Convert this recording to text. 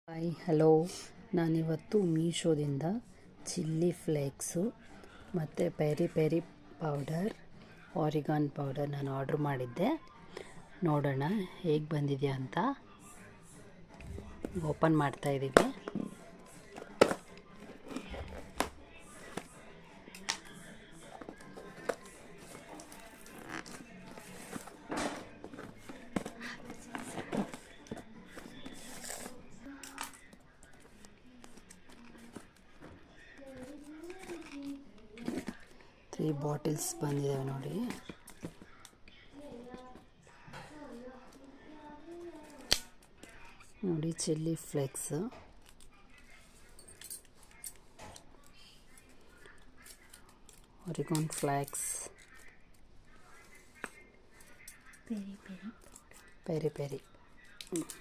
Hi hello, ನಾನಿವತ್ತು ಮೀಶೋದಿಂದ chilli flakes ಮತ್ತು peri peri powder, ಆರಿಗಾನ್ powder ನಾನು ಆರ್ಡ್ರ್ ಮಾಡಿದ್ದೆ. ನೋಡೋಣ ಹೇಗೆ ಬಂದಿದೆ ಅಂತ. ಓಪನ್ ಮಾಡ್ತಾಯಿದ್ದೀವಿ. ತ್ರೀ ಬಾಟಲ್ಸ್ ಬಂದಿದ್ದಾವೆ ನೋಡಿ. ನೋಡಿ chilli flakes, oregano flakes, peri peri.